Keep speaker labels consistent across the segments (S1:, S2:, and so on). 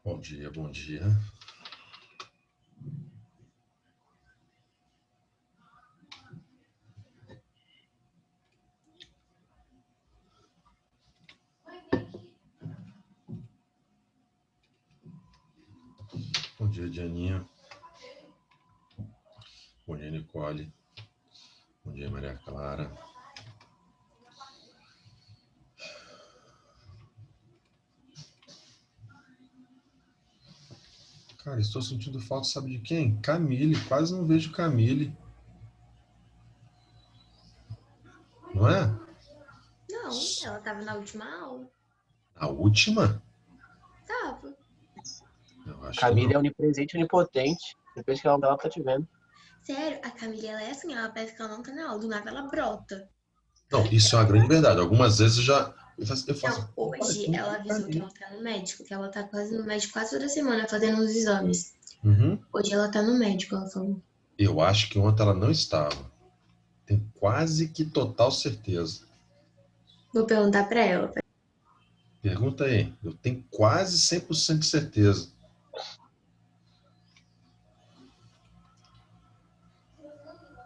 S1: Bom dia, bom dia. Bom dia, Dianinha. Bom dia, Nicole. Bom dia, Maria Clara. Cara, estou sentindo falta, sabe de quem? Camille. Quase não vejo Camille. Não é?
S2: Não, ela tava na última aula.
S1: A última?
S2: Tava.
S1: Eu acho que
S3: Camila
S1: não.
S3: é onipresente e onipotente. Depois que ela não ela tá te vendo.
S2: Sério, a Camila, ela é assim, ela parece que ela não tá na aula, do nada ela brota.
S1: Não, isso é uma grande verdade. Algumas vezes eu faço
S2: Não, hoje ela avisou que ela tá no médico, que ela tá quase no médico quase toda semana fazendo os exames.
S1: Uhum.
S2: Hoje ela tá no médico, ela falou.
S1: Eu acho que ontem ela não estava. Tenho quase que total certeza.
S2: Vou perguntar pra ela.
S1: Pergunta aí. Eu tenho quase 100% de certeza.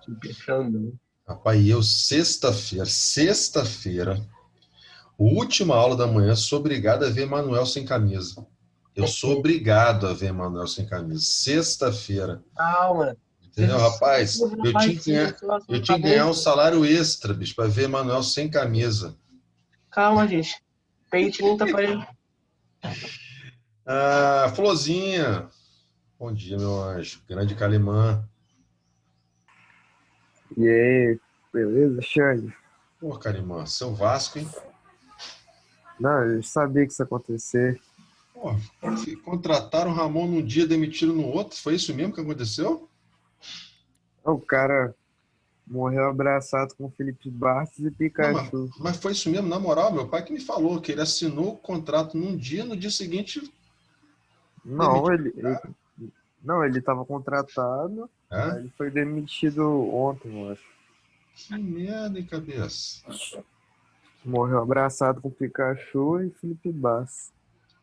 S3: Te fechando.
S1: Rapaz, e eu sexta-feira, última aula da manhã, sou obrigado a ver Manuel sem camisa. Eu sou obrigado a ver Manuel sem camisa. Sexta-feira.
S3: Calma.
S1: Entendeu, rapaz? Eu tinha que
S3: Rapazinho,
S1: ganhar um salário extra, bicho, para ver Manuel sem camisa.
S3: Calma, gente. Peito não tá parando.
S1: Ah, Florzinha. Bom dia, meu anjo. Grande Calimã.
S4: E aí, beleza, Xande?
S1: Pô, Calimã, seu Vasco, hein?
S4: Não, eu sabia que isso ia acontecer.
S1: Pô, contrataram o Ramon num dia, demitiram no outro. Foi isso mesmo que aconteceu?
S4: O cara morreu abraçado com Felipe Bastos e
S1: Não,
S4: Pikachu.
S1: mas foi isso mesmo, na moral, meu pai que me falou que ele assinou o contrato num dia, no dia seguinte
S4: Não,
S1: demitiu.
S4: ele estava contratado,
S1: É?
S4: aí ele foi demitido ontem, eu acho.
S1: Que merda, hein, cabeça?
S4: Morreu abraçado com Pikachu e Felipe Bastos.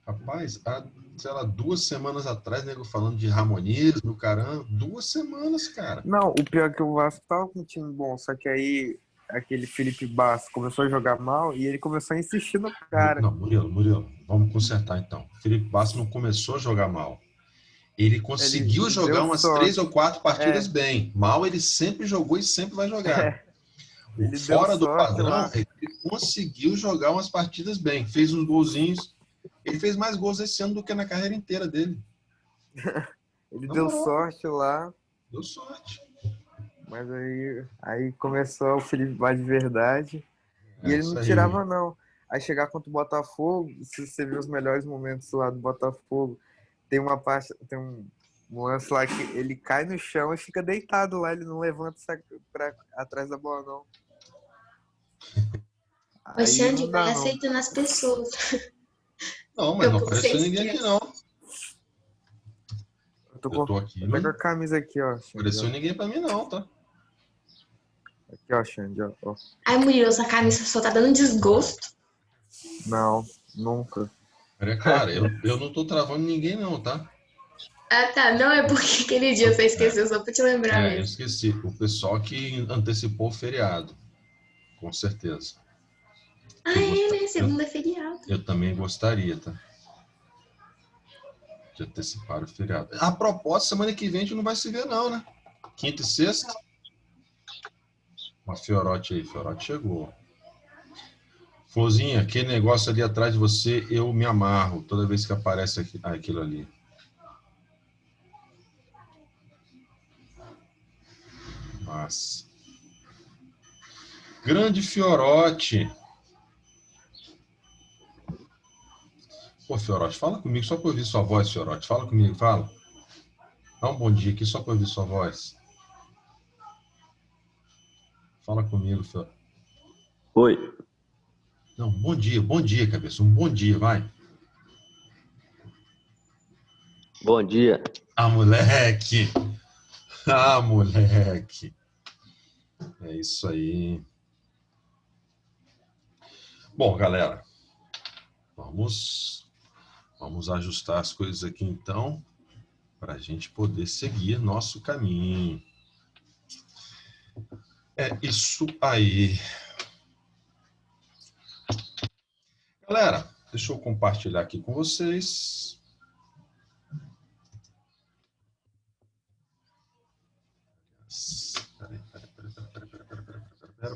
S1: Rapaz, há, sei lá, 2 semanas atrás, nego falando de ramonismo, caramba. 2 semanas, cara.
S4: Não, o pior é que o Vasco tava com um time bom, só que aí aquele Felipe Bastos começou a jogar mal e ele começou a insistir no cara.
S1: Não, Murilo, vamos consertar então. Felipe Bastos não começou a jogar mal. Ele conseguiu
S4: Ele deu
S1: jogar umas 3 ou 4
S4: sorte.
S1: partidas bem. Mal ele sempre jogou e sempre vai jogar. O
S4: Ele deu
S1: fora do
S4: sorte
S1: padrão,
S4: lá.
S1: ele conseguiu jogar umas partidas bem. Fez uns golzinhos. Ele fez mais gols esse ano do que na carreira inteira dele.
S4: Ele
S1: Na
S4: deu
S1: moral,
S4: sorte lá.
S1: deu sorte.
S4: Mas aí começou o Felipe Bastos de verdade. E
S1: É
S4: ele
S1: isso
S4: não
S1: aí.
S4: tirava, não. Aí chegar contra o Botafogo, se você ver os melhores momentos lá do Botafogo, tem uma parte, tem um lance lá que ele cai no chão e fica deitado lá, ele não levanta pra atrás da bola, não.
S2: O
S4: Aí
S2: Xande
S4: não
S2: vai
S4: dá, não.
S2: aceitando as pessoas.
S1: Não, mas
S2: Eu
S1: não
S2: com
S1: apareceu
S2: 6
S1: ninguém aqui,
S2: quilos.
S1: não.
S4: Eu
S1: Eu tô aqui,
S4: até
S1: não
S4: com a camisa aqui, ó, Xande.
S1: apareceu ninguém pra mim, não, tá?
S4: Aqui, ó, Xande, ó.
S2: Ai, Murilo, essa camisa só tá dando desgosto.
S4: Não, nunca.
S1: Maria Clara, eu não tô travando ninguém, não, tá?
S2: Ah, tá. Não é porque aquele dia você esqueceu, só pra te lembrar
S1: Eu
S2: mesmo.
S1: esqueci. O pessoal que antecipou o feriado, com certeza.
S2: Ah, é, né? Segunda é feriado.
S1: Eu também gostaria, tá? De antecipar o feriado. A propósito, semana que vem a gente não vai se ver, não, né? Quinta e sexta. Uma Fiorote aí, Fiorote chegou. Florzinha, aquele negócio ali atrás de você, eu me amarro toda vez que aparece aquilo ali. Mas. Grande Fiorote. Pô, Fiorote, fala comigo só para ouvir sua voz, Fiorote. Fala comigo, fala. Dá um bom dia aqui só para ouvir sua voz. Fala comigo, Fiorote.
S5: Oi.
S1: Não, bom dia, cabeça. Um bom dia, vai.
S5: Bom dia.
S1: Ah, moleque. Ah, moleque. É isso aí. Bom, galera, vamos Vamos ajustar as coisas aqui, então, para a gente poder seguir nosso caminho. É isso aí. Galera, deixa eu compartilhar aqui com vocês.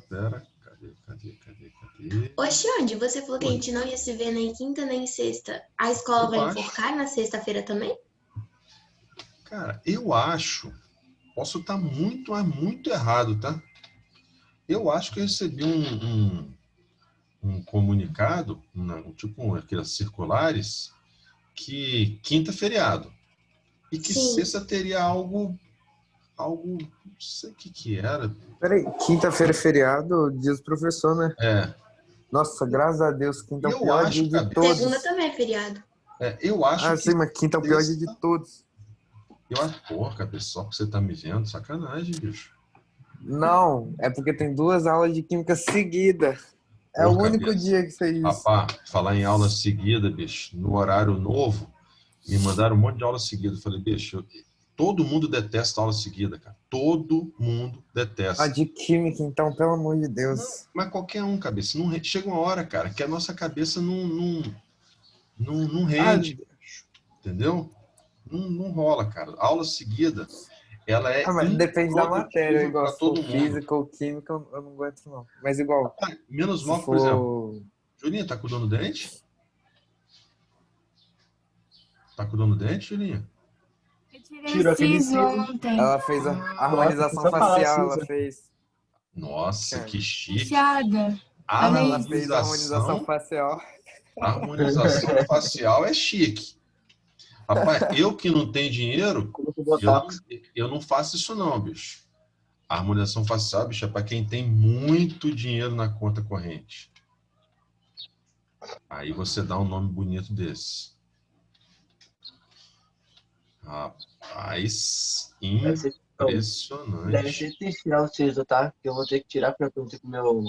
S1: Pera. Cadê?
S2: Oxe, onde? Você falou que a gente não ia se ver nem quinta nem sexta. A escola vai
S1: acho.
S2: enforcar na sexta-feira também?
S1: Cara, eu acho, posso estar muito errado, tá? Eu acho que eu recebi um comunicado, tipo aquelas circulares, que quinta é feriado. E que
S2: Sim.
S1: sexta teria algo, não sei o que era.
S4: Peraí, quinta-feira é feriado, dia do professor, né?
S1: É,
S4: Nossa, graças a Deus, quinta é o
S1: Eu
S4: pior
S1: acho,
S4: dia
S1: cara.
S4: de todos.
S2: Segunda também é feriado.
S1: eu acho
S4: Ah,
S1: que
S4: sim, mas quinta é o pior dia de todos.
S1: eu acho, porra, cabeça, só porque você tá me vendo, sacanagem, bicho.
S4: Não, é porque tem 2 aulas de química seguidas. É o
S1: Porra,
S4: único
S1: cabeça.
S4: dia que fez isso.
S1: Rapá, falar em aula seguida, bicho, no horário novo, me mandaram um monte de aula seguida. Eu falei, bicho, todo mundo detesta aula seguida, cara. Todo mundo detesta.
S4: Ah, de química, então, pelo amor de Deus.
S1: Mas qualquer um, cabeça. Chega uma hora, cara, que a nossa cabeça não rende, entendeu? Não rola, cara. Aula seguida, ela é
S4: Mas depende da matéria, igual
S1: para
S4: se for
S1: todo mundo.
S4: física ou química, eu não aguento não. Mas igual,
S1: Menos
S4: se
S1: mal, por exemplo.
S4: for...
S1: Julinha, tá cuidando do dente? Tá cuidando do dente, Julinha?
S6: Eu tirei
S3: Tirou
S6: o
S3: aquele
S6: siso
S3: siso.
S6: ontem.
S4: Ela fez a harmonização
S3: Nossa, só falar
S4: facial,
S3: siso.
S4: ela fez.
S1: Nossa,
S4: Cara,
S1: que chique.
S6: Fechada.
S4: Ela fez a harmonização facial.
S1: Harmonização facial é chique. Rapaz, eu que não tenho dinheiro,
S3: Colocou botox.
S1: eu não faço isso não, bicho. A harmonização facial, bicho, é para quem tem muito dinheiro na conta corrente. Aí você dá um nome bonito desse. Rapaz, impressionante.
S3: Deve ser triste tirar o siso, tá? Que eu vou ter que tirar pra perguntar com o meu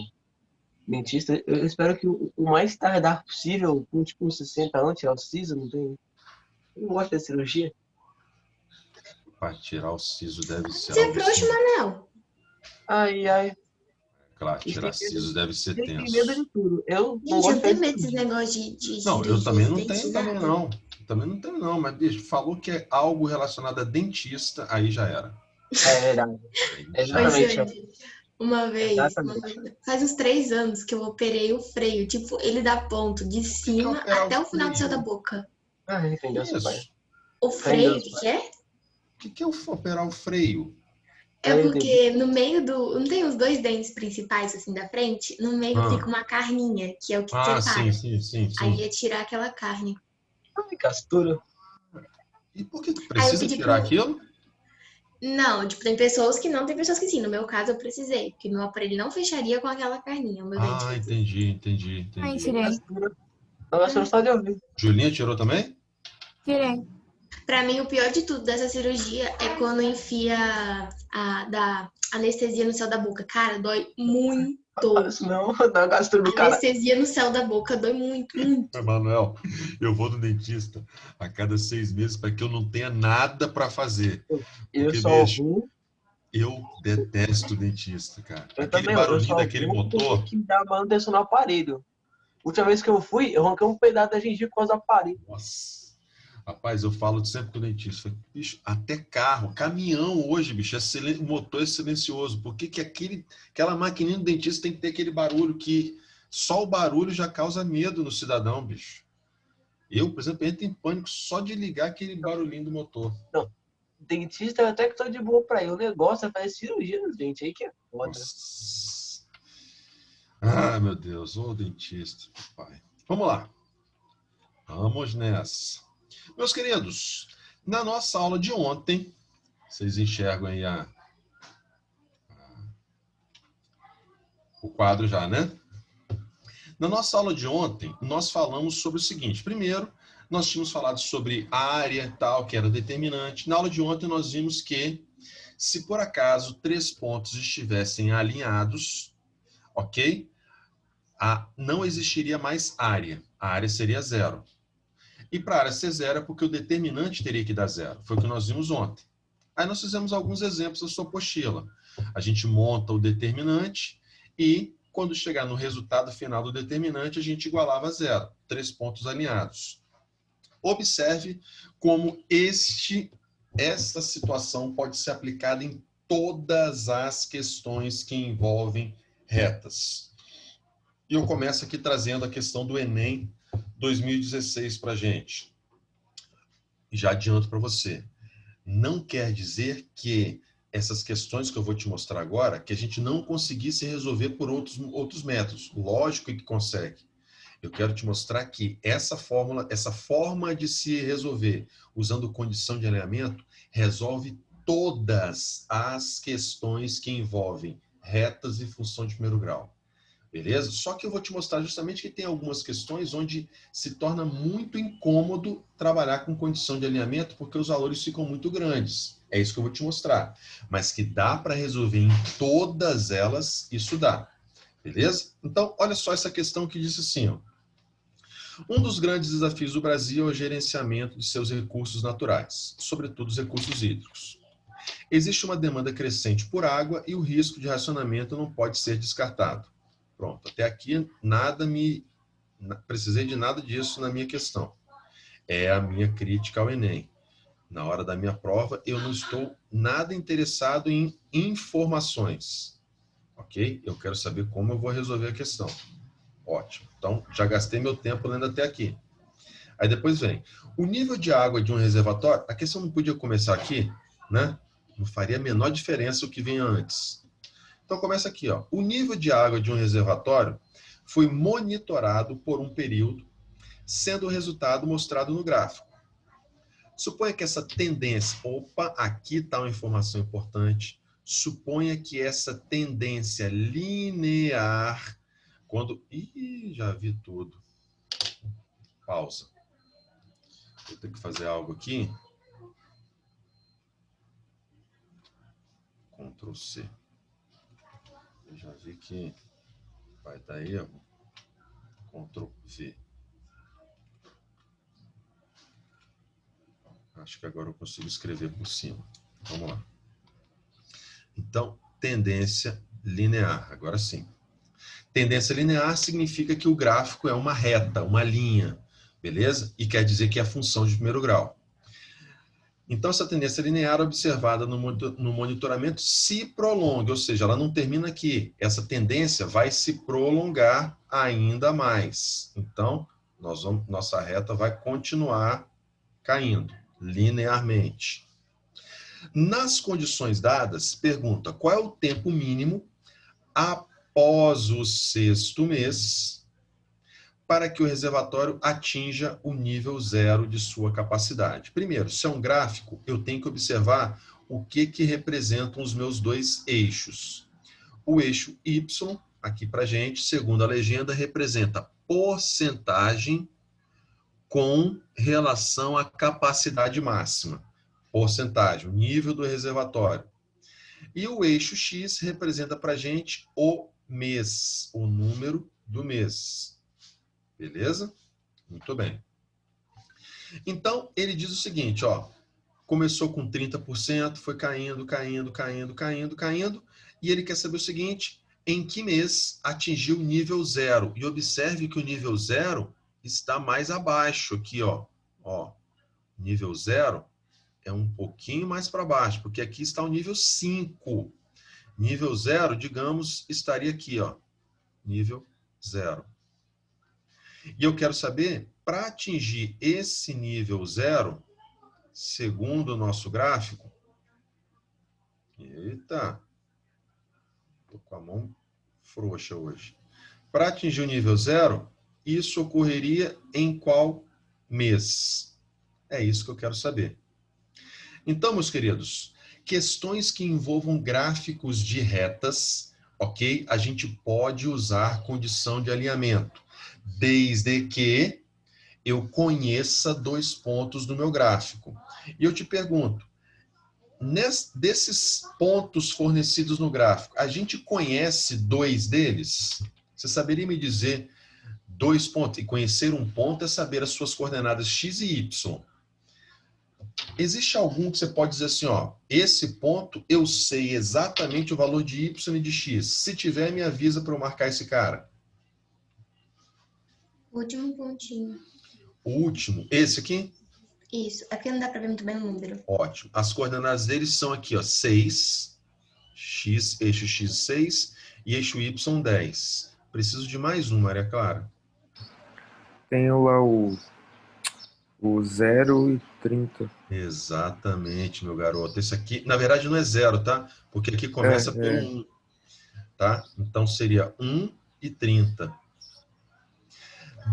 S3: dentista. Eu espero que o mais tardar possível, com tipo uns 60 anos, tirar o siso, não tem... Eu não gosto da cirurgia.
S1: Para tirar o siso deve ser
S2: Você é
S1: algo
S2: frouxo,
S1: assim.
S2: Manel?
S3: Ai.
S1: Claro, tirar siso deve ser
S3: Tem medo
S1: tenso.
S3: de tudo. Eu não
S2: Gente, eu
S3: gosto
S2: tenho
S3: de
S2: medo desses
S3: cirurgia.
S2: negócios de
S1: Não, eu
S2: cirurgia
S1: também
S2: de
S1: não
S2: dente,
S1: tenho também
S2: nada.
S1: não. Também não tenho não, mas bicho, falou que é algo relacionado a dentista, aí já era.
S3: É verdade.
S1: Aí já
S2: Oi,
S1: era.
S3: Exatamente.
S2: Jane. Uma vez,
S3: Exatamente.
S2: faz uns 3 anos que eu operei o freio. Tipo, ele dá ponto de cima
S1: operar
S2: até
S1: o
S2: o final do céu
S1: freio?
S2: da boca.
S3: Ah, entendeu, seu pai.
S1: Isso.
S2: O freio, o
S3: Freio,
S2: que é?
S1: O que é operar o freio?
S2: É
S3: Freio
S2: porque no meio do... Não tem os 2 dentes principais, assim, da frente? No meio fica uma carninha, que é o que separa.
S1: Sim.
S2: Aí ia tirar aquela carne.
S3: Ai, castura.
S1: E por que
S2: Aí eu
S1: precisa
S2: pedi
S1: tirar
S2: pro...
S1: aquilo?
S2: Não, tipo, tem pessoas que não, tem pessoas que sim. No meu caso, eu precisei, porque meu aparelho não fecharia com aquela carninha, o meu dente.
S1: Ah, entendi.
S6: Ai, tirei.
S3: Castura. Não gostou só de ouvir.
S1: Julinha tirou também?
S6: Tirei.
S2: Pra mim, o pior de tudo dessa cirurgia é quando enfia da anestesia no céu da boca. Cara, dói muito.
S3: Isso não, dá gastura no cara.
S2: Anestesia no céu da boca dói muito.
S1: Emanuel, eu vou no dentista a cada 6 meses para que eu não tenha nada para fazer.
S3: Eu
S1: Porque,
S3: só
S1: bicho,
S3: vou.
S1: eu detesto dentista, cara.
S3: Eu
S1: Aquele
S3: também, eu
S1: barulhinho
S3: só
S1: daquele
S3: vou
S1: motor.
S3: ter que dar manutenção no aparelho. Última vez que eu fui, eu arranquei um pedaço da gengiva por causa do aparelho.
S1: Nossa. Rapaz, eu falo sempre com o dentista. Falei, bicho, até carro, caminhão hoje, bicho, o motor é silencioso. Por que aquela maquininha do dentista tem que ter aquele barulho que só o barulho já causa medo no cidadão, bicho? Eu, por exemplo, entro em pânico só de ligar aquele barulhinho do motor.
S3: Dentista, eu até que tô de boa pra ir. O negócio é fazer cirurgia nos dentes, aí que é foda.
S1: Nossa. Ah, meu Deus, ô dentista, pai. Vamos lá. Vamos nessa. Meus queridos, na nossa aula de ontem, vocês enxergam aí o quadro já, né? Na nossa aula de ontem, nós falamos sobre o seguinte. Primeiro, nós tínhamos falado sobre área tal, que era determinante. Na aula de ontem, nós vimos que, se por acaso 3 pontos estivessem alinhados, ok? Não existiria mais área. A área seria 0. E para a área C0 é porque o determinante teria que dar 0. Foi o que nós vimos ontem. Aí nós fizemos alguns exemplos da sua apostila. A gente monta o determinante e, quando chegar no resultado final do determinante, a gente igualava a 0. 3 pontos alinhados. Observe como esta situação pode ser aplicada em todas as questões que envolvem retas. E eu começo aqui trazendo a questão do Enem 2016 para a gente. Já adianto para você. Não quer dizer que essas questões que eu vou te mostrar agora, que a gente não conseguisse resolver por outros métodos. Lógico que consegue. Eu quero te mostrar que essa forma de se resolver usando condição de alinhamento, resolve todas as questões que envolvem retas e função de primeiro grau. Beleza? Só que eu vou te mostrar justamente que tem algumas questões onde se torna muito incômodo trabalhar com condição de alinhamento porque os valores ficam muito grandes. É isso que eu vou te mostrar. Mas que dá para resolver em todas elas, isso dá. Beleza? Então, olha só essa questão que diz assim, ó. Um dos grandes desafios do Brasil é o gerenciamento de seus recursos naturais, sobretudo os recursos hídricos. Existe uma demanda crescente por água e o risco de racionamento não pode ser descartado. Pronto, até aqui precisei de nada disso na minha questão. É a minha crítica ao Enem. Na hora da minha prova, eu não estou nada interessado em informações. Ok? Eu quero saber como eu vou resolver a questão. Ótimo. Então, já gastei meu tempo lendo até aqui. Aí depois vem. O nível de água de um reservatório, a questão não podia começar aqui, né? Não faria a menor diferença o que vem antes. Então, começa aqui, ó. O nível de água de um reservatório foi monitorado por um período, sendo o resultado mostrado no gráfico. Suponha que essa tendência... Opa, aqui está uma informação importante. Suponha que essa tendência linear... Quando... Ih, já vi tudo. Pausa. Vou ter que fazer algo aqui. Ctrl C. Eu já vi que vai dar erro. Ctrl V. Acho que agora eu consigo escrever por cima. Vamos lá. Então, tendência linear. Agora sim. Tendência linear significa que o gráfico é uma reta, uma linha, beleza? E quer dizer que é a função de primeiro grau. Então, essa tendência linear observada no monitoramento se prolonga, ou seja, ela não termina aqui. Essa tendência vai se prolongar ainda mais. Então, nossa reta vai continuar caindo linearmente. Nas condições dadas, pergunta qual é o tempo mínimo após o 6º mês para que o reservatório atinja o nível 0 de sua capacidade. Primeiro, se é um gráfico, eu tenho que observar o que representam os meus dois eixos. O eixo Y, aqui para gente, segundo a legenda, representa porcentagem com relação à capacidade máxima. Porcentagem, o nível do reservatório. E o eixo X representa para a gente o mês, o número do mês. Beleza? Muito bem. Então, ele diz o seguinte, ó, começou com 30%, foi caindo, e ele quer saber o seguinte, em que mês atingiu o nível 0? E observe que o nível 0 está mais abaixo aqui, ó. Nível 0 é um pouquinho mais para baixo, porque aqui está o nível 5. Nível 0, digamos, estaria aqui, ó. Nível 0. E eu quero saber, para atingir esse nível 0, segundo o nosso gráfico... Eita! Estou com a mão frouxa hoje. Para atingir o nível 0, isso ocorreria em qual mês? É isso que eu quero saber. Então, meus queridos, questões que envolvam gráficos de retas, ok? A gente pode usar condição de alinhamento, desde que eu conheça 2 pontos do meu gráfico. E eu te pergunto, desses pontos fornecidos no gráfico, a gente conhece 2 deles? Você saberia me dizer 2 pontos. E conhecer um ponto é saber as suas coordenadas x e y. Existe algum que você pode dizer assim, ó, esse ponto eu sei exatamente o valor de y e de x. Se tiver, me avisa para eu marcar esse cara.
S2: Último pontinho.
S1: O último, esse aqui?
S2: Isso. Aqui não dá pra ver muito bem o número.
S1: Ótimo. As coordenadas deles são aqui, ó, 6, x, eixo x 6 e eixo y 10. Preciso de mais um, Maria Clara.
S4: Tenho lá o 0 e 30.
S1: Exatamente, meu garoto. Esse aqui, na verdade, não é 0, tá? Porque aqui começa pelo 1, tá? Então, seria 1 e 30.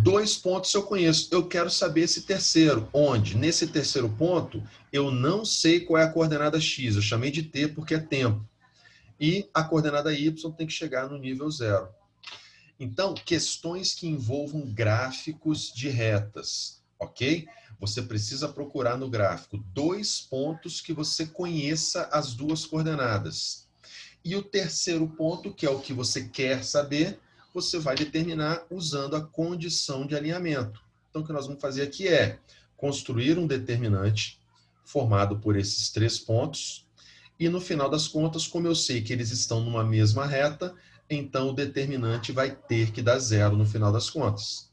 S1: 2 pontos eu conheço. Eu quero saber esse terceiro. Onde? Nesse terceiro ponto, eu não sei qual é a coordenada x. Eu chamei de t porque é tempo. E a coordenada y tem que chegar no nível 0. Então, questões que envolvam gráficos de retas, ok? Você precisa procurar no gráfico 2 pontos que você conheça as duas coordenadas. E o terceiro ponto, que é o que você quer saber, você vai determinar usando a condição de alinhamento. Então, o que nós vamos fazer aqui é construir um determinante formado por esses 3 pontos e, no final das contas, como eu sei que eles estão numa mesma reta, então o determinante vai ter que dar 0 no final das contas.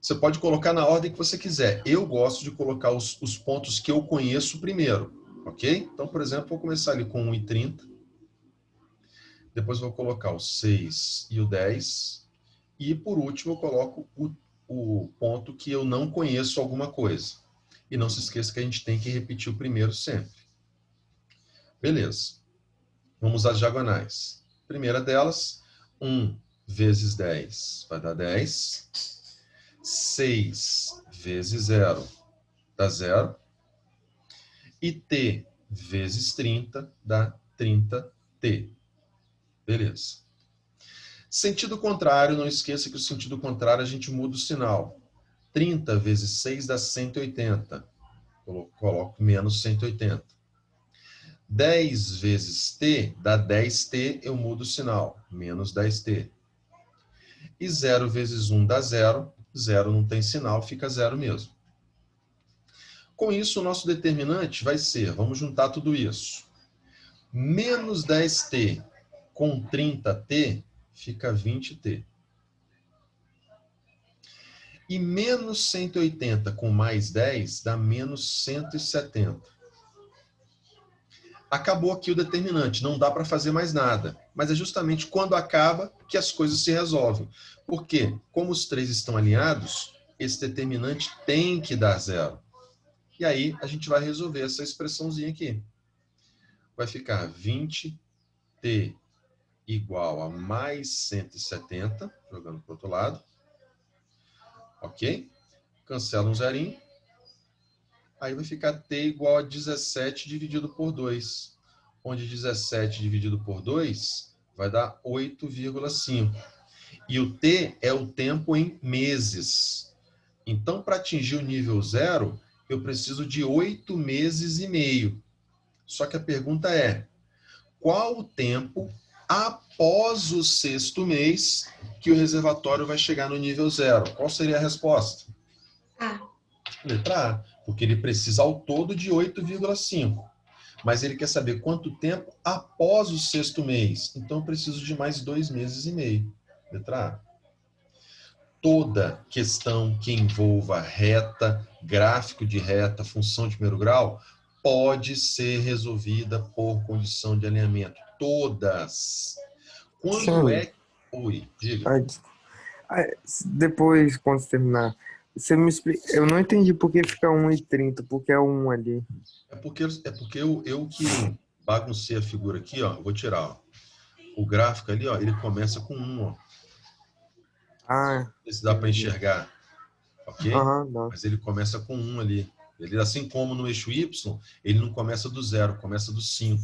S1: Você pode colocar na ordem que você quiser. Eu gosto de colocar os pontos que eu conheço primeiro, ok? Então, por exemplo, vou começar ali com 1 e 30. Depois vou colocar o 6 e o 10. E, por último, eu coloco o ponto que eu não conheço alguma coisa. E não se esqueça que a gente tem que repetir o primeiro sempre. Beleza. Vamos às diagonais. Primeira delas, 1 vezes 10 vai dar 10. 6 vezes 0 dá 0. E t vezes 30 dá 30t. Beleza. Sentido contrário, não esqueça que o sentido contrário a gente muda o sinal. 30 vezes 6 dá 180. Coloco menos 180. 10 vezes t dá 10t, eu mudo o sinal. Menos 10t. E 0 vezes 1 dá 0. 0 não tem sinal, fica 0 mesmo. Com isso, o nosso determinante vai ser, vamos juntar tudo isso. Menos 10t com 30t fica 20t. E menos 180 com mais 10 dá menos 170. Acabou aqui o determinante, não dá para fazer mais nada. Mas é justamente quando acaba que as coisas se resolvem. Porque, como os três estão alinhados, esse determinante tem que dar 0. E aí a gente vai resolver essa expressãozinha aqui. Vai ficar 20t igual a mais 170, jogando para o outro lado. Ok? Cancela um zerinho. Aí vai ficar t igual a 17 dividido por 2. Onde 17 dividido por 2 vai dar 8,5. E o t é o tempo em meses. Então, para atingir o nível 0, eu preciso de 8 meses e meio. Só que a pergunta é, qual o tempo após o 6º mês que o reservatório vai chegar no nível 0? Qual seria a resposta?
S2: A.
S1: Letra A, porque ele precisa ao todo de 8,5. Mas ele quer saber quanto tempo após o 6º mês. Então, eu preciso de mais 2 meses e meio. Letra A. Toda questão que envolva reta, gráfico de reta, função de primeiro grau, pode ser resolvida por condição de alinhamento. Todas. Quando é... Oi, diga.
S4: Depois, quando você terminar, você me explica. Eu não entendi por que fica 1 e 30, porque é 1 ali.
S1: É porque eu que baguncei a figura aqui, ó. Vou tirar, ó. O gráfico ali, ó, ele começa com 1, ó.
S4: Ah,
S1: Não sei se dá para enxergar, ok?
S4: não.
S1: Mas ele começa com 1 ali. Ele, assim como no eixo Y, ele não começa do 0, começa do 5.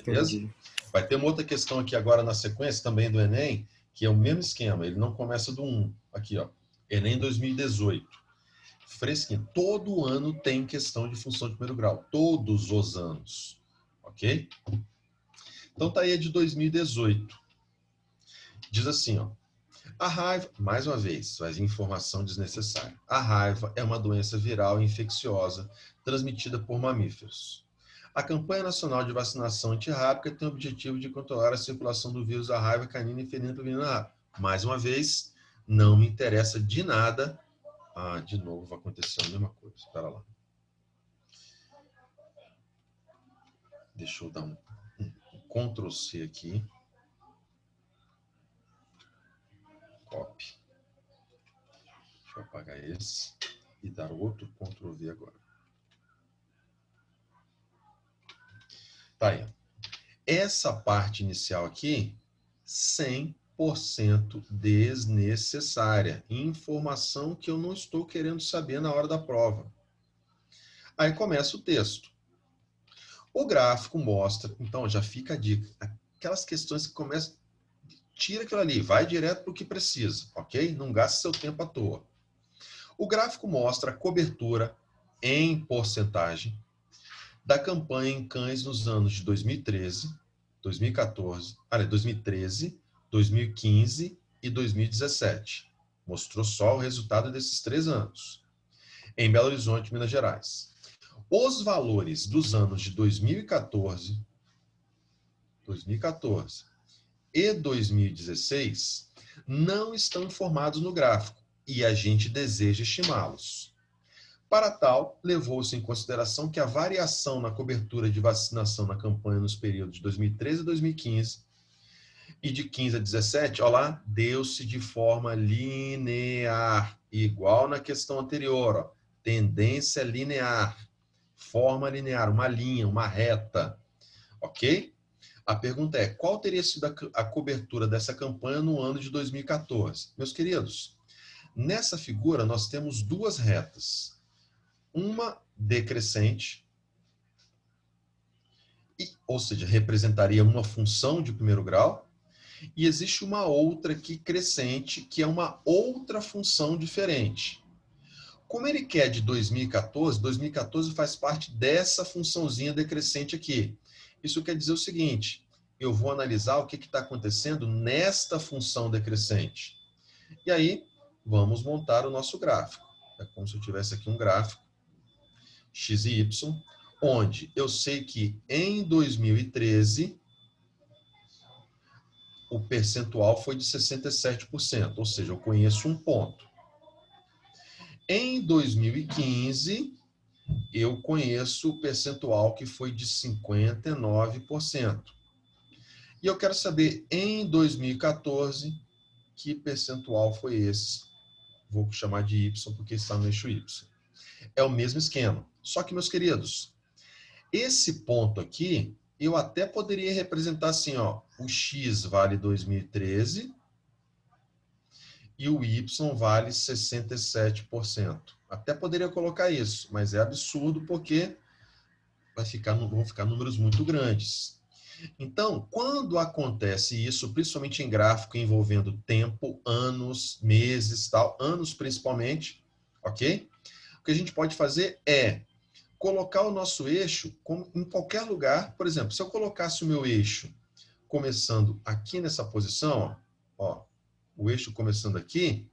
S1: Beleza?
S4: Entendi.
S1: Vai ter uma outra questão aqui agora na sequência, também do Enem, que é o mesmo esquema. Ele não começa do 1. Aqui, ó. Enem 2018. Fresquinho. Todo ano tem questão de função de primeiro grau. Todos os anos. Ok? Então tá aí a de 2018. Diz assim, ó. A raiva, mais uma vez, faz informação desnecessária. A raiva é uma doença viral e infecciosa transmitida por mamíferos. A campanha nacional de vacinação antirrábica tem o objetivo de controlar a circulação do vírus da raiva canina e felina para veneno rábica. Mais uma vez, não me interessa de nada. Ah, de novo vai acontecer a mesma coisa. Espera lá. Deixa eu dar um Ctrl C aqui. Copy. Deixa eu apagar esse e dar outro Ctrl V agora. Tá aí. Essa parte inicial aqui, 100% desnecessária. Informação que eu não estou querendo saber na hora da prova. Aí começa o texto. O gráfico mostra, então já fica a dica, aquelas questões que começam, tira aquilo ali, vai direto para o que precisa, ok? Não gaste seu tempo à toa. O gráfico mostra a cobertura em porcentagem da campanha em cães nos anos de 2013, 2015 e 2017. Mostrou só o resultado desses 3 anos. Em Belo Horizonte, Minas Gerais. Os valores dos anos de 2014 e 2016 não estão informados no gráfico e a gente deseja estimá-los. Para tal, levou-se em consideração que a variação na cobertura de vacinação na campanha nos períodos de 2013 e 2015 e de 15 a 17, olha lá, deu-se de forma linear, igual na questão anterior, ó, tendência linear, forma linear, uma linha, uma reta, ok? A pergunta é, qual teria sido a cobertura dessa campanha no ano de 2014? Meus queridos, nessa figura nós temos 2 retas. Uma decrescente, ou seja, representaria uma função de primeiro grau, e existe uma outra aqui crescente, que é uma outra função diferente. Como ele quer de 2014, 2014 faz parte dessa funçãozinha decrescente aqui. Isso quer dizer o seguinte, eu vou analisar o que está acontecendo nesta função decrescente. E aí, vamos montar o nosso gráfico. É como se eu tivesse aqui um gráfico, X e Y, onde eu sei que em 2013 o percentual foi de 67%, ou seja, eu conheço um ponto. Em 2015, eu conheço o percentual que foi de 59%. E eu quero saber, em 2014, que percentual foi esse. Vou chamar de Y, porque está no eixo Y. É o mesmo esquema. Só que, meus queridos, esse ponto aqui, eu até poderia representar assim, ó, o X vale 2013 e o Y vale 67%. Até poderia colocar isso, mas é absurdo porque vão ficar números muito grandes. Então, quando acontece isso, principalmente em gráfico envolvendo tempo, anos, meses, tal, anos principalmente, ok? O que a gente pode fazer é colocar o nosso eixo em qualquer lugar. Por exemplo, se eu colocasse o meu eixo começando aqui nessa posição, ó, o eixo começando aqui,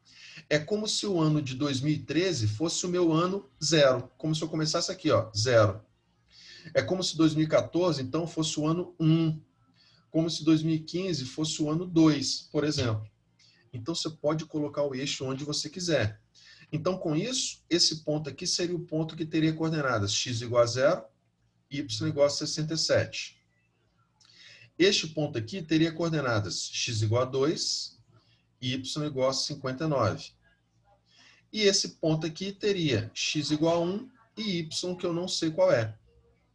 S1: é como se o ano de 2013 fosse o meu ano 0. Como se eu começasse aqui, ó, 0. É como se 2014, então, fosse o ano 1. Como se 2015 fosse o ano 2, por exemplo. Então, você pode colocar o eixo onde você quiser. Então, com isso, esse ponto aqui seria o ponto que teria coordenadas x igual a 0, y igual a 67. Este ponto aqui teria coordenadas x igual a 2, y igual a 59. E esse ponto aqui teria x igual a 1 e y que eu não sei qual é.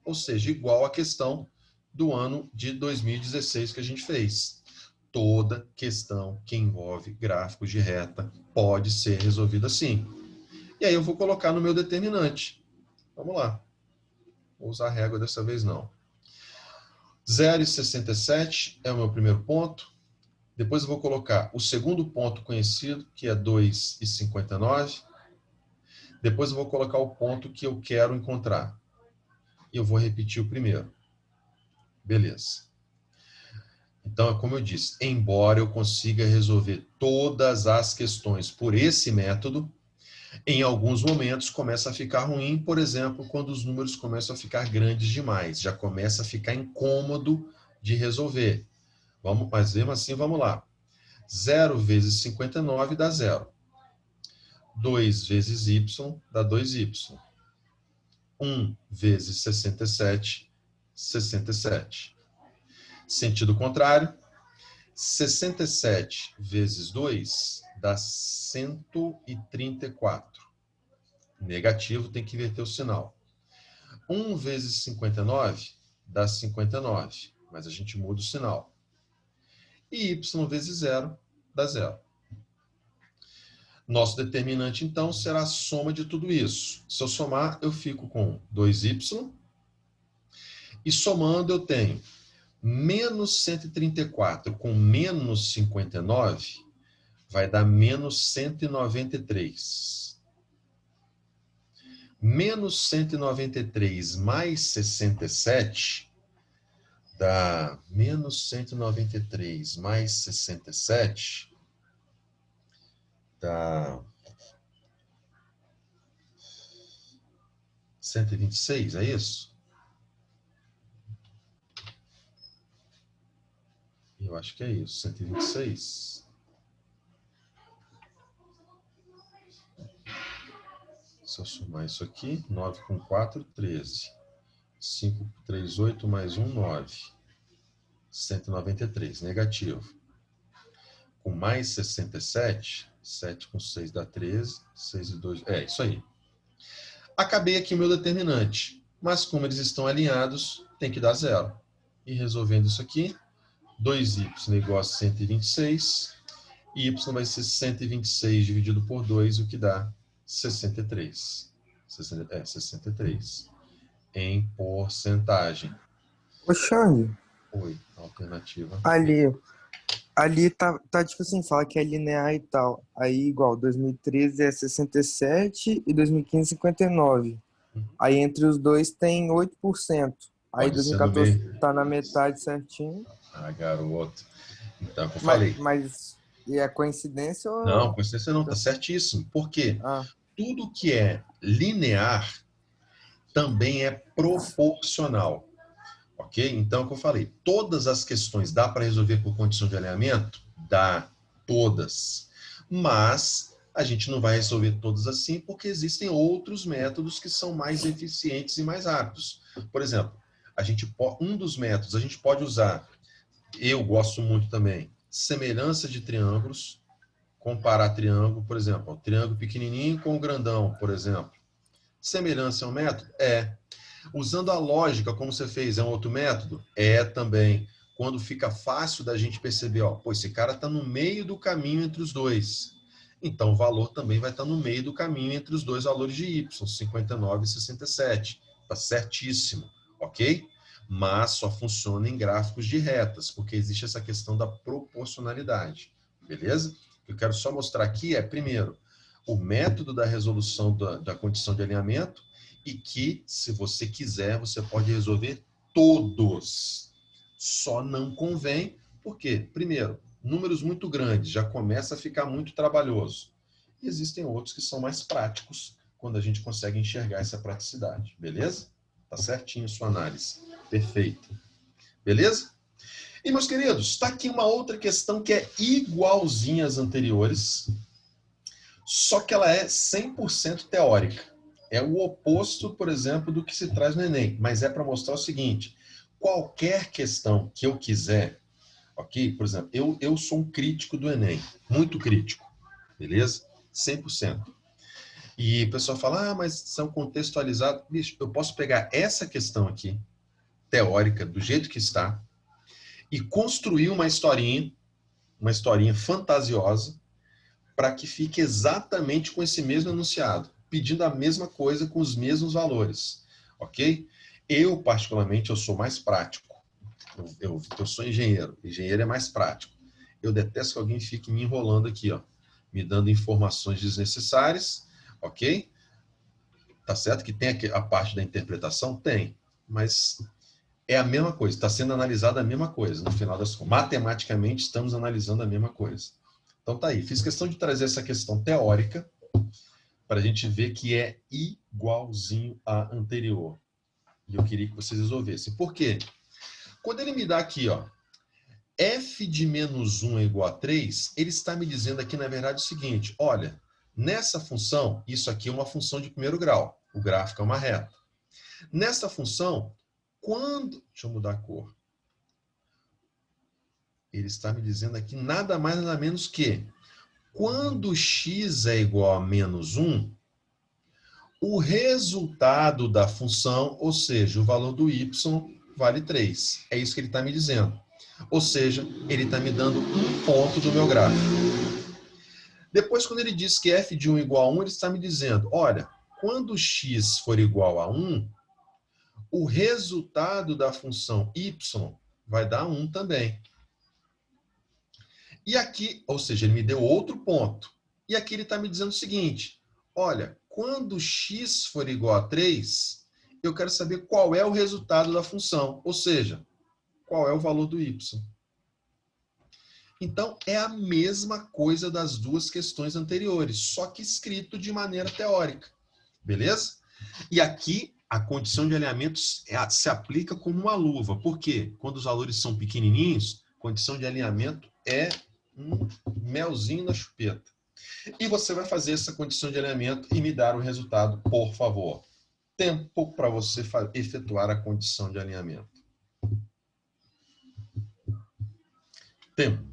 S1: Ou seja, igual à questão do ano de 2016 que a gente fez. Toda questão que envolve gráficos de reta pode ser resolvida assim. E aí eu vou colocar no meu determinante. Vamos lá. Vou usar a régua dessa vez não. 0,67 é o meu primeiro ponto. Depois eu vou colocar o segundo ponto conhecido, que é 2,59. Depois eu vou colocar o ponto que eu quero encontrar. E eu vou repetir o primeiro. Beleza. Então, como eu disse, embora eu consiga resolver todas as questões por esse método, em alguns momentos começa a ficar ruim, por exemplo, quando os números começam a ficar grandes demais, já começa a ficar incômodo de resolver. Mas mesmo assim, vamos lá. 0 vezes 59 dá 0. 2 vezes y dá 2y. 1 vezes 67, 67. Sentido contrário, 67 vezes 2 dá 134. Negativo, tem que inverter o sinal. 1 vezes 59 dá 59, mas a gente muda o sinal. E y vezes 0 dá 0. Nosso determinante, então, será a soma de tudo isso. Se eu somar, eu fico com 2y. E somando, eu tenho menos 134 com menos 59, vai dar menos 193. Menos 193 mais 67 dá menos 193 mais 67 dá 126, é isso? Eu acho que é isso, 126. Se eu somar isso aqui, 9 com 4, 13. 5, 3, 8, mais 1, 9. 193, negativo. Com mais 67, 7 com 6 dá 13, 6 e 2, é isso aí. Acabei aqui o meu determinante, mas como eles estão alinhados, tem que dar 0. E resolvendo isso aqui, 2y igual a 126, e y vai ser 126 dividido por 2, o que dá 63. 63. Em porcentagem.
S4: Ô, Xande,
S1: Oi, alternativa.
S4: ali tá tipo assim, fala que é linear e tal. Aí, igual, 2013 é 67 e 2015 59.
S1: Uhum.
S4: Aí, entre os dois, tem 8%. Aí,
S1: Pode ser no
S4: 2014
S1: meio.
S4: tá na metade certinho.
S1: Ah, garoto. Então, como eu falei.
S4: Mas e é coincidência ou...
S1: Não, coincidência não, tá certíssimo. Por quê?
S4: Ah,
S1: Tudo que é linear também é proporcional. Ok? Então, como eu falei, todas as questões dá para resolver por condição de alinhamento? Dá, todas. Mas a gente não vai resolver todas assim porque existem outros métodos que são mais eficientes e mais rápidos. Por exemplo, um dos métodos a gente pode usar, eu gosto muito também, semelhança de triângulos, comparar triângulo, por exemplo, o triângulo pequenininho com o grandão, por exemplo. Semelhança é um método? É. Usando a lógica, como você fez, é um outro método? É também. Quando fica fácil da gente perceber, ó, pô, esse cara está no meio do caminho entre os dois. Então, o valor também vai estar no meio do caminho entre os dois valores de y, 59 e 67. Está certíssimo, ok? Mas só funciona em gráficos de retas, porque existe essa questão da proporcionalidade, beleza? O que eu quero só mostrar aqui é, primeiro, o método da resolução da condição de alinhamento, e que, se você quiser, você pode resolver todos. Só não convém, porque, primeiro, números muito grandes já começa a ficar muito trabalhoso. E existem outros que são mais práticos, quando a gente consegue enxergar essa praticidade. Beleza? Tá certinho sua análise. Perfeito. Beleza? E, meus queridos, está aqui uma outra questão que é igualzinha às anteriores, só que ela é 100% teórica. É o oposto, por exemplo, do que se traz no Enem. Mas é para mostrar o seguinte, qualquer questão que eu quiser, ok? Por exemplo, eu sou um crítico do Enem, muito crítico, beleza? 100%. E o pessoal fala, mas são contextualizados. Bicho, eu posso pegar essa questão aqui, teórica, do jeito que está, e construir uma historinha fantasiosa, para que fique exatamente com esse mesmo enunciado, pedindo a mesma coisa com os mesmos valores, ok? Eu, particularmente, eu sou mais prático. Eu sou engenheiro. Engenheiro é mais prático. Eu detesto que alguém fique me enrolando aqui, ó, me dando informações desnecessárias, ok? Tá certo que tem a parte da interpretação? Tem. Mas É a mesma coisa, está sendo analisada a mesma coisa, no final das contas. Matematicamente, estamos analisando a mesma coisa. Então tá aí, fiz questão de trazer essa questão teórica para a gente ver que é igualzinho à anterior. E eu queria que vocês resolvessem. Por quê? Quando ele me dá aqui, ó, f de menos 1 é igual a 3, ele está me dizendo aqui, na verdade, o seguinte, olha, nessa função, isso aqui é uma função de primeiro grau, o gráfico é uma reta. Nessa função, quando... Deixa eu mudar a cor. Ele está me dizendo aqui nada mais nada menos que quando x é igual a menos 1, o resultado da função, ou seja, o valor do y, vale 3. É isso que ele está me dizendo. Ou seja, ele está me dando um ponto do meu gráfico. Depois, quando ele diz que f de 1 igual a 1, ele está me dizendo, olha, quando x for igual a 1, o resultado da função y vai dar 1 também. E aqui, ou seja, ele me deu outro ponto. E aqui ele está me dizendo o seguinte, olha, quando x for igual a 3, eu quero saber qual é o resultado da função, ou seja, qual é o valor do y. Então, é a mesma coisa das duas questões anteriores, só que escrito de maneira teórica. Beleza? E aqui, a condição de alinhamento se aplica como uma luva. Por quê? Quando os valores são pequenininhos, a condição de alinhamento é um melzinho na chupeta. E você vai fazer essa condição de alinhamento e me dar o resultado, por favor. Tempo para você efetuar a condição de alinhamento. Tempo. Tempo.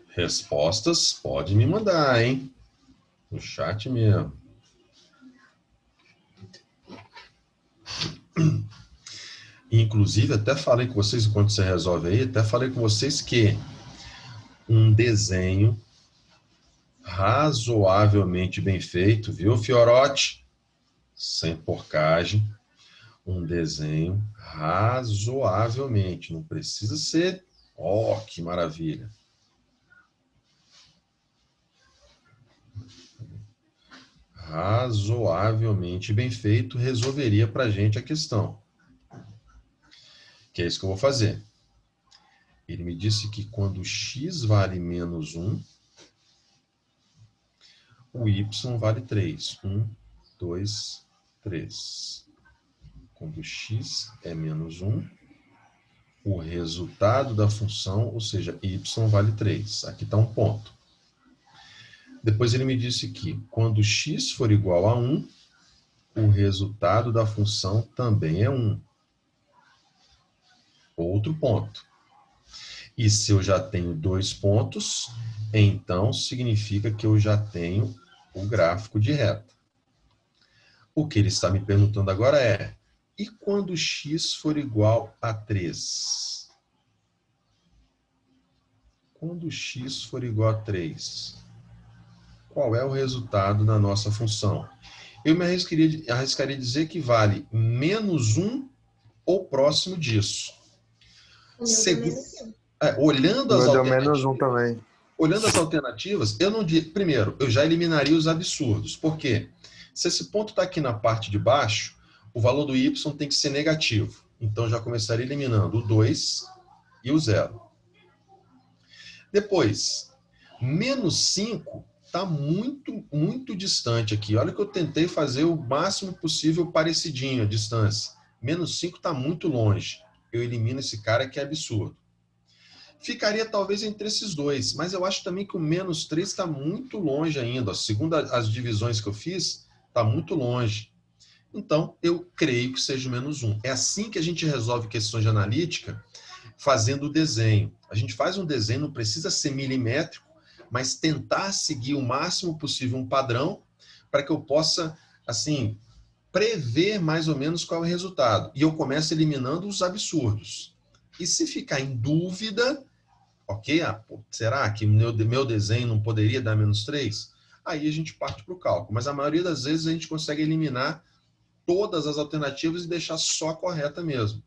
S1: Respostas pode me mandar, hein? No chat mesmo. Inclusive, até falei com vocês, enquanto você resolve aí, até falei com vocês que um desenho razoavelmente bem feito, viu, Fiorotti? Sem porcagem. Um desenho razoavelmente. Não precisa ser... Ó, que maravilha. Razoavelmente bem feito resolveria para a gente a questão. Que é isso que eu vou fazer. Ele me disse que quando x vale menos 1, o y vale 3. 1, 2, 3. Quando x é menos 1, o resultado da função, ou seja, y vale 3. Aqui está um ponto. Depois ele me disse que quando x for igual a 1, o resultado da função também é 1. Outro ponto. E se eu já tenho 2 pontos, então significa que eu já tenho o gráfico de reta. O que ele está me perguntando agora é, e quando x for igual a 3? Quando x for igual a 3, qual é o resultado da nossa função? Eu me arriscaria dizer que vale menos 1 ou próximo disso. Olhando as alternativas,
S4: também.
S1: olhando as alternativas, eu não diria. Primeiro, eu já eliminaria os absurdos. Por quê? Se esse ponto está aqui na parte de baixo, o valor do y tem que ser negativo. Então, já começaria eliminando o 2 e o 0. Depois, Menos 5 está muito, muito distante aqui. Olha que eu tentei fazer o máximo possível parecidinho a distância. Menos 5 está muito longe. Eu elimino esse cara que é absurdo. Ficaria talvez entre esses dois, mas eu acho também que o menos 3 está muito longe ainda. Segundo as divisões que eu fiz, está muito longe. Então, eu creio que seja o menos 1. É assim que a gente resolve questões de analítica, fazendo o desenho. A gente faz um desenho, não precisa ser milimétrico, mas tentar seguir o máximo possível um padrão para que eu possa, assim, prever mais ou menos qual é o resultado. E eu começo eliminando os absurdos. E se ficar em dúvida, ok, será que meu desenho não poderia dar menos 3? Aí a gente parte para o cálculo. Mas a maioria das vezes a gente consegue eliminar todas as alternativas e deixar só a correta mesmo.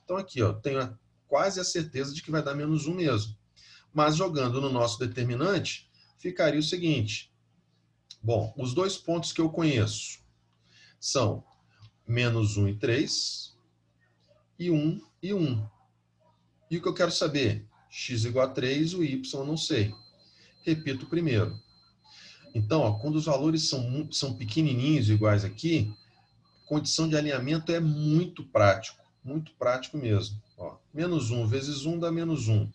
S1: Então aqui, ó, tenho quase a certeza de que vai dar menos 1 mesmo. Mas jogando no nosso determinante, ficaria o seguinte. Bom, os dois pontos que eu conheço são menos 1 e 3, e 1 e 1. E o que eu quero saber? X igual a 3, o Y eu não sei. Repito primeiro. Então, ó, quando os valores são pequenininhos iguais aqui, condição de alinhamento é muito prático mesmo. Ó, menos 1 vezes 1 dá menos 1.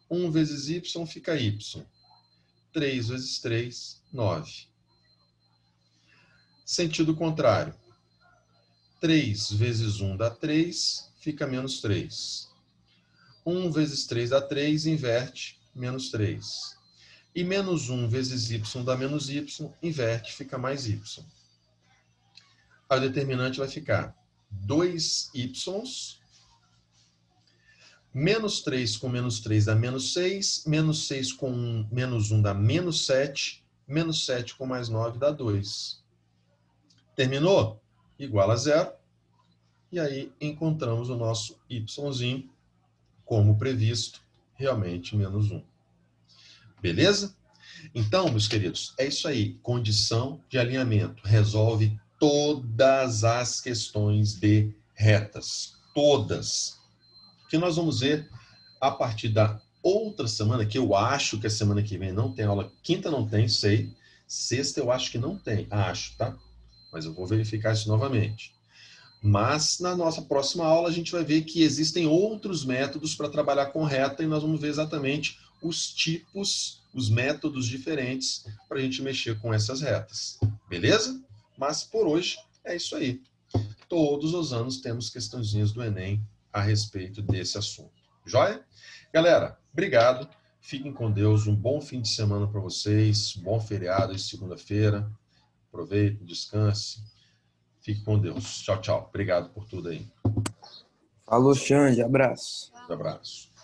S1: 1 vezes y fica y. 3 vezes 3, 9. Sentido contrário. 3 vezes 1 dá 3, fica menos 3. 1 vezes 3 dá 3, inverte, menos 3. E menos 1 vezes y dá menos y, inverte, fica mais y. Aí o determinante vai ficar 2y, menos 3 com menos 3 dá menos 6, menos 6 com menos 1 dá menos 7, menos 7 com mais 9 dá 2. Terminou? Igual a 0. E aí encontramos o nosso yzinho, como previsto, realmente menos 1. Beleza? Então, meus queridos, é isso aí. Condição de alinhamento. Resolve todas as questões de retas. Todas. Que nós vamos ver a partir da outra semana, que eu acho que a semana que vem não tem aula. Quinta não tem, sei. Sexta eu acho que não tem. Acho, tá? Mas eu vou verificar isso novamente. Mas na nossa próxima aula a gente vai ver que existem outros métodos para trabalhar com reta e nós vamos ver exatamente os tipos, os métodos diferentes para a gente mexer com essas retas. Beleza? Mas por hoje é isso aí. Todos os anos temos questõezinhas do Enem a respeito desse assunto. Joia? Galera, obrigado. Fiquem com Deus. Um bom fim de semana para vocês. Um bom feriado de segunda-feira. Aproveite, descanse. Fique com Deus. Tchau, tchau. Obrigado por tudo aí.
S4: Falou, Xande. Abraço.
S1: Um abraço.